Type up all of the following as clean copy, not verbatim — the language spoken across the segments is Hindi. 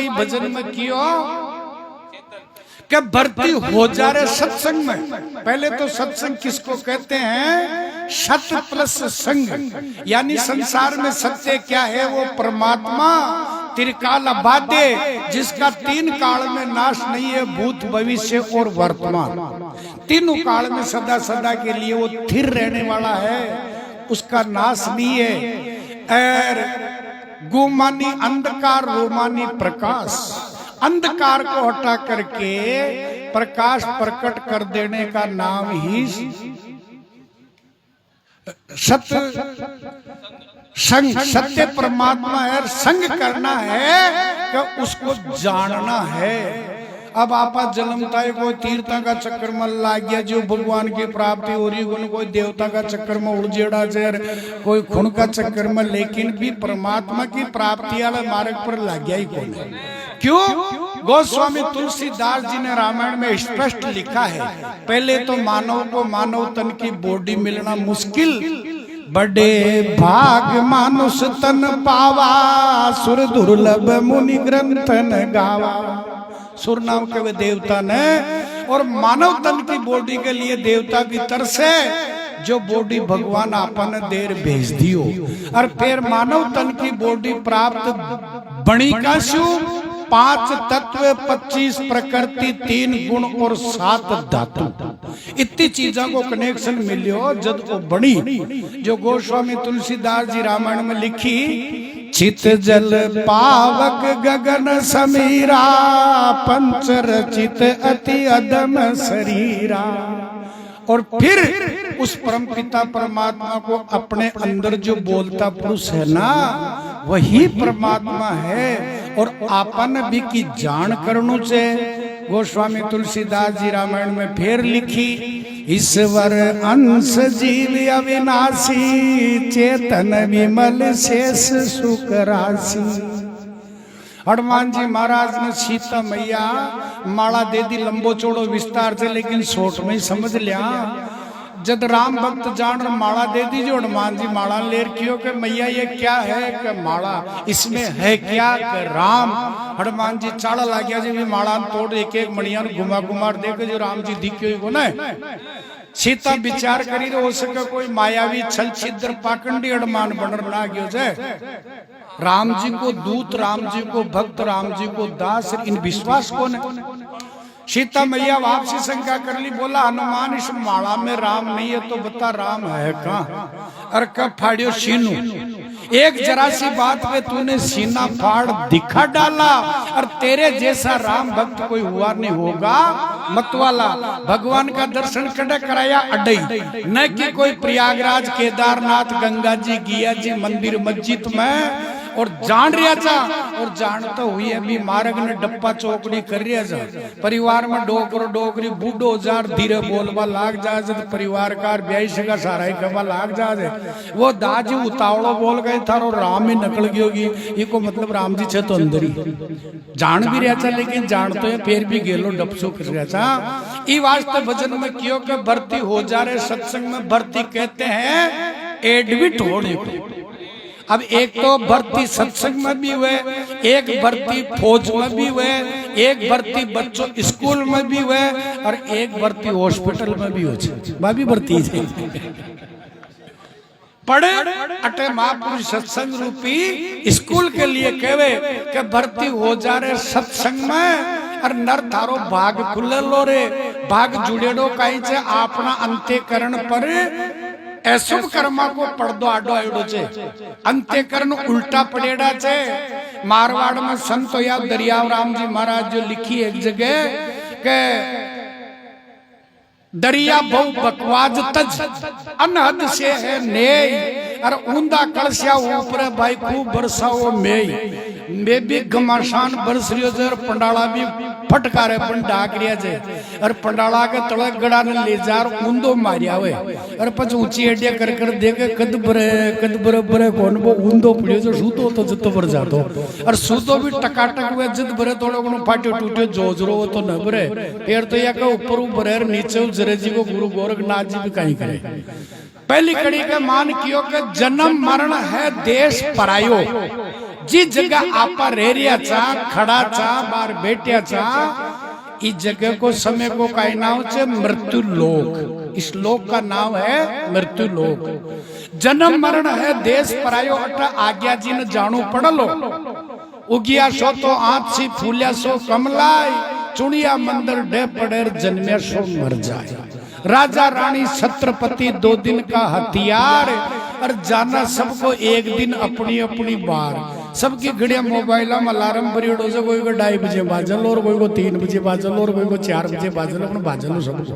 बाई भजन में कियो कि भर्ती हो जा रहे सत्संग में। पहले तो सत्संग किसको कहते हैं? सत प्लस संग, यानी संसार में सत्य क्या है? वो परमात्मा त्रिकाल अबाध्य, जिसका तीन काल में नाश नहीं है, भूत भविष्य और वर्तमान। तीनों काल में सदा सदा के लिए वो स्थिर रहने वाला है, उसका नाश नहीं है। और गुमानी अंधकार, रोमानी प्रकाश। अंधकार को हटा करके प्रकाश प्रकट कर देने का नाम ही सत्य संग। सत्य परमात्मा है, संग करना है कि उसको जानना है। अब आपा जन्मता है, कोई तीर्था का चक्कर में लाग गया, जो भगवान की प्राप्ति हो रही, कोई देवता का चक्कर में उड़जेड़ा जर, कोई खून का चक्कर में, लेकिन भी परमात्मा की प्राप्ति वाले मार्ग पर लाग गया ही कौन है? क्यों? गोस्वामी तुलसीदास जी ने रामायण में स्पष्ट लिखा है, पहले तो मानव को मानव तन की बॉडी मिलना मुश्किल, बड़े भाग मानुष तन पावा, सुर दुर्लभ मुनि ग्रंथन गावा। सुर नाम के वे देवता ने, और मानव तन की बॉडी के लिए देवता भी तरसे, जो बॉडी भगवान आपन देर भेज दियो। और फिर मानव तन की बॉडी प्राप्त बणी का शु 5 तत्व, 25 प्रकृति, 3 गुण और 7 धातु। इतनी चीजों को कनेक्शन मिलियो जब वो बनी, जो गोस्वामी तुलसीदास जी रामायण में लिखी, चित जल पावक गगन समीरा, पंचरचित अति अदम शरीरा। और फिर उस परम पिता परमात्मा को अपने अंदर जो बोलता पुरुष है ना, वही परमात्मा है। और आपन भी की जान करनु से गोस्वामी तुलसीदास जी रामायण में फिर लिखी, ईश्वर अंश जीव अविनाशी, चेतन विमल शेष सुख राशि। हनुमान जी महाराज ने सीता मैया माला दे दी, लंबो चौड़ो विस्तार से, लेकिन शॉर्ट में ही समझ लिया। जब राम भक्त जान माला दे दी, जो हनुमान जी माला ले रखियो कि मैया ये क्या है? कि माला इसमें है क्या? कि राम। हनुमान जी चाड़ा ला गया जी, माला तोड़ एक एक मणिया घुमा घुमा देखे जो राम जी दिखे को ना। सीता विचार करी हो सके कोई मायावी छल छिद्र पाखंडी हनुमान बनर ना गयो जे। राम जी को दूत, राम जी को भक्त, राम जी को दास, इन विश्वास को ने। सीता मैया वापसी शंका कर ली, बोला हनुमान इस माला में राम नहीं है तो बता राम है कहाँ? और कब फाड़ियो सीनू, एक जरा सी बात पे तूने सीना फाड़ दिखा डाला, और तेरे जैसा राम भक्त कोई हुआ नहीं होगा मतवाला। भगवान का दर्शन कड़े कराया अडई, न कि कोई प्रयागराज, केदारनाथ, गंगा जी, गिया जी मंदिर मस्जिद में। और जान रिया जा, और जान तो हुई अभी मार्ग ने डप्पा चौकड़ी कर रिया जा। परिवार में डोकर डोकरी बूढ़ो जार धीरे बोलवा लाग जा, जब परिवार का ब्याह का सारा ही कबा लाग जा। वो दाजी उतावड़ो बोल गए था और राम ही निकल गई होगी, ये को मतलब राम जी छे तो अंदर ही जान भी रहा था, लेकिन जान तो फिर भी गेलो डपसो कर रहा था। ई वास्ते भजन में क्यों के भर्ती हो जा रहे, सत्संग में भर्ती कहते हैं एडमिट होने को। अब एक तो भर्ती सत्संग में भी हुए, एक भर्ती फौज में भी हुए, एक भर्ती बच्चों स्कूल में भी हुए, और एक भर्ती हॉस्पिटल में भी हो जाए। भी भर्ती पढ़े अटे महापुरुष सत्संग रूपी स्कूल के लिए कहवे कि भर्ती हो जा रहे सत्संग में। और नर थारो भाग खुले लो रे, भाग जुड़ेडो कहीं से अपना अंत्यकरण पर अशुभ कर्मा को पड़दो आडो आडो छे, अंत्यकरण उल्टा पड़ेड़ा छे। मारवाड़ में संत या दरियाव राम जी महाराज जो लिखी एक जगह के दरिया बहु बकवाज तज, अनहद से है नेय, और ऊंदा कलसिया ऊपर भाई खूब बरसाओ मेय। मैं भी घमासान बरस रियो जे, पंडाला भी फटकारे पण डाक रिया जे, और पंडाला के तड़क गड़ा ने ले जार ऊंदो मारिया हुए, और पछ ऊंची एडिया कर कर देखे कद बरे बरे कौन वो ऊंदो पड़ियो जो सूतो तो जत बर जातो, और सूतो भी टकाटक हुए जत बरे थोड़ो कोनो फाट्यो टूट्यो जोजरो वो तो न बरे। फिर तो या का ऊपर बरेर नीचे जरे जी को गुरु गोरखनाथ जी भी कहीं करे। पहली कड़ी का मान कियो के जन्म मरण है देश परायो, जी जगह आपा रह रिया चा, खड़ा चा, बार बैठिया चा, इस जगह को समय को का नाम है मृत्यु लोक। इस लोक का नाम है मृत्यु लोक। जन्म मरण है देश परायो अठ आज्ञा जी ने जानो पड़लो। उगिया सो तो आँख सी फूलिया सो कमलाय, चुनिया मंदिर डे पड़ेर जन्मिया सो मर जाए। राजा रानी छत्रपति 2 दिन का हथियार, और जाना सबको एक दिन अपनी अपनी बार। सबकी घड़िया मोबाइल में अलार्म परियोड से, कोई को 2:30 बजे बाजल और कोई को 3 बजे बाजल और कोई को 4 बजे बाजल, अपने बाजल सबको।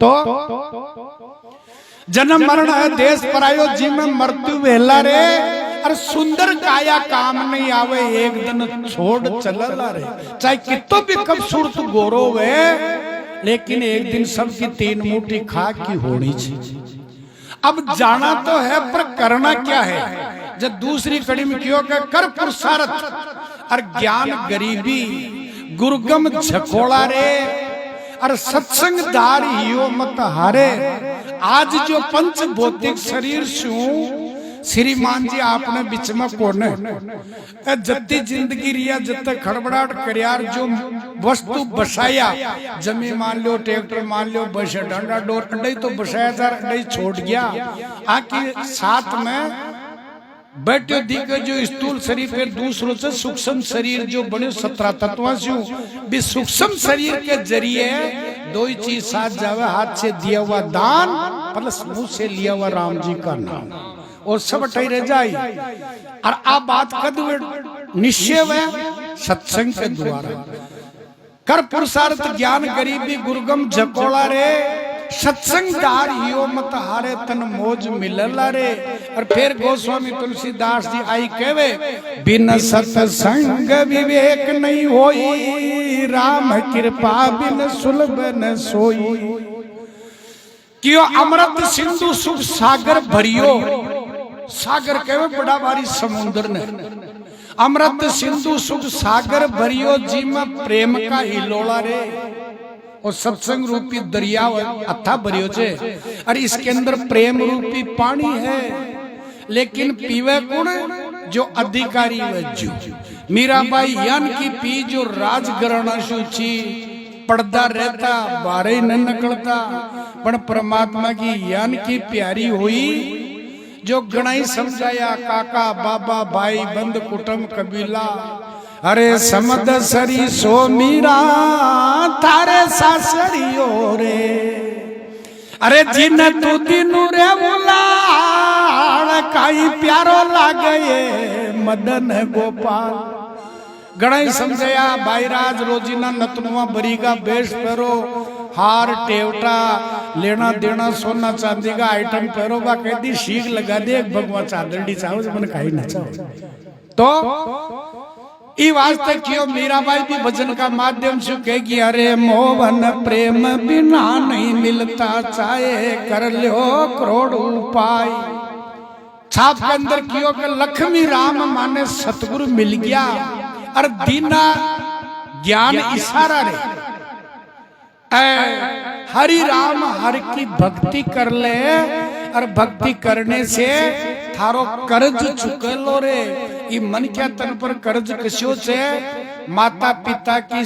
तो जन्म मरण है देश परायो, जी में मृत्यु वेला रे, और सुंदर काया काम नहीं आवे, एक दिन छोड़ चलला रे। चाहे कितो भी खूबसूरत गोरो वे, लेकिन एक दिन सबकी 3 मुट्ठी खा की होनी चाहिए। अब जाना तो है, पर करना क्या है? जब दूसरी कड़ी में क्यों कर पुरुषार्थ और ज्ञान गरीबी, गुरुगम झकोड़ा रे, और सत्संग दार हियो मत हारे। आज जो पंच भौतिक शरीर छू श्रीमान जी आपने बीच में कोने जत्ती जिंदगी रिया, जत्ते खड़बड़ाहट करियार, जो वस्तु बसाया, जमी मान लो, ट्रैक्टर मान लो, बस डंडा डोर अंडई तो बसाया जा, अंडई छोड़ गया। आके साथ में बैठो दिखे जो स्थूल शरीर पे दूसरों से सूक्ष्म शरीर जो बने 17 तत्व भी सूक्ष्म शरीर के जरिए 2 ही चीज साथ जावे, हाथ से दिया हुआ दान प्लस मुंह से लिया हुआ राम जी का नाम, और सब ठई रह जाए। और आप बात कद निश्चय है सत्संग के द्वारा कर पुरुषार्थ ज्ञान गरीबी गुरुगम झकोड़ा रे, सत्संग दार हियो मत हारे, तन मोज मिलला रे। और फिर गोस्वामी तुलसीदास जी आई कहवे, बिन सत्संग विवेक नहीं होई, राम कृपा बिन सुलभ न सोई। क्यों अमृत सिंधु सुख सागर भरियो, सागर कहवे बड़ा भारी समुद्र ने, अमृत सिंधु सुख सागर भरियो, जी में प्रेम का हिलोड़ा रे। और सत्संग रूपी दरिया अथा भरियो छे, और इसके अंदर प्रेम रूपी पानी है, लेकिन पीवे कौन? जो अधिकारी वजू। मीराबाई यान की पी जो राजघराना सूची, पर्दा रहता बारे न निकलता, पर परमात्मा की यान की प्यारी हुई, जो गणाई समझाया काका बाबा भाई बंद कुटुंब कबीला। अरे समद सरी सो मीरा थारे सासरियो रे, अरे जिन तू दिनु रे बुलाड़, काई प्यारो लागे मदन गोपाल। गणाई समझया भाईराज रोजीना नतनुआ बरीगा बेश पेरो, हार टेवटा लेना देना सोना चांदी का आइटम पेरो, बा कह दी शीख लगा दे भगवान चादरडी चाहो मन काई ना चाहो। तो ई वास्ते क्यों मीराबाई भी भजन का माध्यम से कहेगी, अरे मोहन प्रेम बिना नहीं मिलता, चाहे कर लो करोड़ उपाय। छाप के अंदर क्यों के लक्ष्मी राम माने सतगुरु मिल गया, और दीना ज्ञान इशारा रे, हरि राम हर की भक्ति कर ले, और भक्ति करने से थारो कर्ज चुकेलो रे। ये मन क्या तन पर कर्ज कशो से? माता पिता की